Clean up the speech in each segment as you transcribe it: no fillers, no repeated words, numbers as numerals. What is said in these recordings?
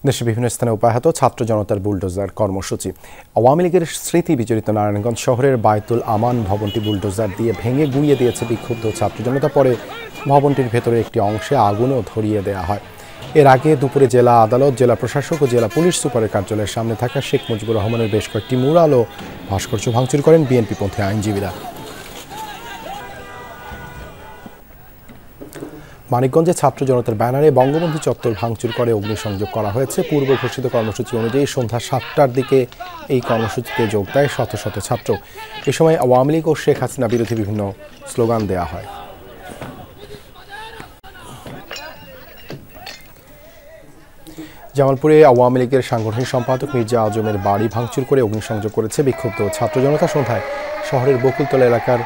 দেশের বিভিন্ন স্থানে অব্যাহত ছাত্র জনতার বুলডোজার কর্মসূচি। আওয়ামী লীগের স্মৃতি বিজড়িত নারায়ণগঞ্জ শহরের বায়তুল আমান ভবনটি বুলডোজার দিয়ে ভেঙে গুঁড়িয়ে দিয়েছে বিক্ষুব্ধ ছাত্র জনতা। পরে ভবনটির ভেতরে একটি অংশে আগুনও ধরিয়ে দেওয়া হয়। এর আগে দুপুরে জেলা আদালত, জেলা প্রশাসক ও জেলা পুলিশ সুপারের কার্যালয়ের সামনে থাকা শেখ মুজিবুর রহমানের বেশ কয়েকটি মুরাল ও ভাস্কর্য ভাঙচুর করেন বিএনপিপন্থী আইনজীবীরা। মানিকগঞ্জে ছাত্র জনতার ব্যানারে বঙ্গবন্ধু চত্বর ভাঙচুর করে অগ্নিসংযোগ করা হয়েছে। পূর্ব ঘোষিত কর্মসূচি অনুযায়ী সন্ধ্যা ৭টার দিকে এই কর্মসূচিতে যোগ দেয় শত শত ছাত্র। এ সময় আওয়ামী লীগ ও শেখ হাসিনা বিরোধী বিভিন্ন স্লোগান দেওয়া হয়। জামালপুরে আওয়ামী লীগের সাংগঠনিক সম্পাদক মির্জা আজমের বাড়ি ভাঙচুর করে অগ্নিসংযোগ করেছে বিক্ষুব্ধ ছাত্র জনতা। সন্ধ্যায় শহরের বকুলতলা এলাকার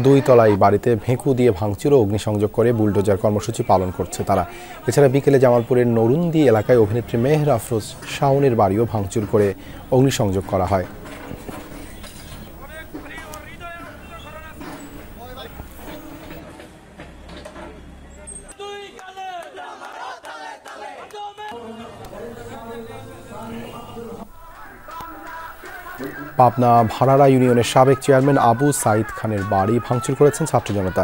২ তলায় বাড়িতে ভেঁকু দিয়ে ভাঙচুর ও অগ্নিসংযোগ করে বুলডোজার কর্মসূচি পালন করছে তারা। এছাড়া বিকেলে জামালপুরের নরুন্দি এলাকায় অভিনেত্রী মেহের আফরোজ শাওনের বাড়িও ভাঙচুর করে অগ্নিসংযোগ করা হয়। পাবনা ভাড়ারা ইউনিয়নের সাবেক চেয়ারম্যান আবু সাইদ খানের বাড়ি ভাঙচুর করেছেন ছাত্র জনতা।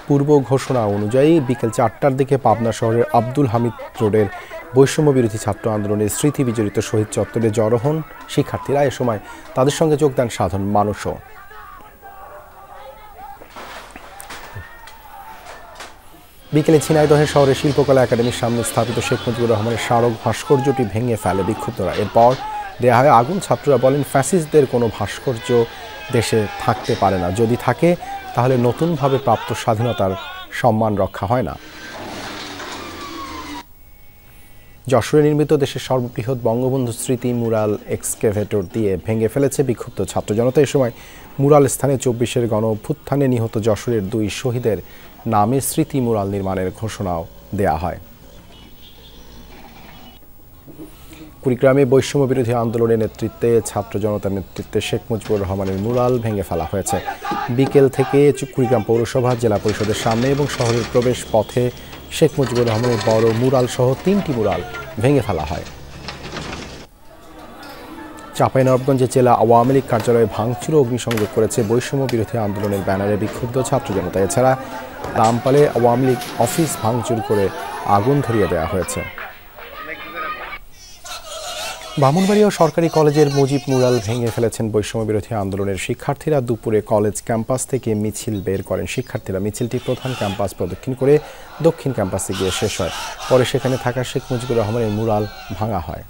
পূর্ব ঘোষণা অনুযায়ী বিকেল ৪টার দিকে পাবনা শহরের আব্দুল হামিদ রোডের বৈষম্য বিরোধী ছাত্র আন্দোলনের স্মৃতি বিজড়িত শহীদ চত্বরে জড়ো হন শিক্ষার্থীরা। এ সময় তাদের সঙ্গে যোগ দেন সাধারণ মানুষও। বিকেলে ঝিনাইদহের শহরের শিল্পকলা একাডেমির সামনে স্থাপিত শেখ মুজিবুর রহমানের স্মারক ভাস্কর্যটি ভেঙে ফেলে বিক্ষুব্ধরা। এরপর দেয়া হয় আগুন। ছাত্ররা বলেন, ফ্যাসিস্টদের কোনো ভাস্কর্য দেশে থাকতে পারে না, যদি থাকে তাহলে নতুনভাবে প্রাপ্ত স্বাধীনতার সম্মান রক্ষা হয় না। যশোরে নির্মিত দেশের সর্ববৃহৎ বঙ্গবন্ধু স্মৃতি মুরাল এক্সকেভেটর দিয়ে ভেঙে ফেলেছে বিক্ষুব্ধ ছাত্র জনতা। এ সময় মুরাল স্থানে ২৪-এর গণ অভ্যুত্থানে নিহত যশোরের ২ শহীদের নামে স্মৃতি মুরাল নির্মাণের ঘোষণাও দেয়া হয়। কুড়িগ্রামে বৈষম্য বিরোধী আন্দোলনের নেতৃত্বে ছাত্র জনতার নেতৃত্বে শেখ মুজিবুর রহমানের মুরাল ভেঙে ফেলা হয়েছে। বিকেল থেকে কুড়িগ্রাম পৌরসভা, জেলা পরিষদের সামনে এবং শহরের প্রবেশ পথে শেখ মুজিবুর রহমানের বড় মুরাল সহ ৩টি মুরাল ভেঙে ফেলা হয়। চাঁপাইনবাবগঞ্জে জেলা আওয়ামী লীগ কার্যালয়ে ভাঙচুর ও অগ্নিসংযোগ করেছে বৈষম্য বিরোধী আন্দোলনের ব্যানারে বিক্ষুব্ধ ছাত্র জনতা। এছাড়া রামপালে আওয়ামী লীগ অফিস ভাঙচুর করে আগুন ধরিয়ে দেওয়া হয়েছে। ব্রাহ্মণবাড়িয়া সরকারি কলেজের মুজিব মুরাল ভেঙে ফেলেছেন বৈষম্য বিরোধী আন্দোলনের শিক্ষার্থীরা। দুপুরে কলেজ ক্যাম্পাস থেকে মিছিল বের করেন শিক্ষার্থীরা। মিছিলটি প্রধান ক্যাম্পাস প্রদক্ষিণ করে দক্ষিণ ক্যাম্পাসে গিয়ে শেষ হয়। পরে সেখানে থাকা শেখ মুজিবুর রহমানের মুরাল ভাঙা হয়।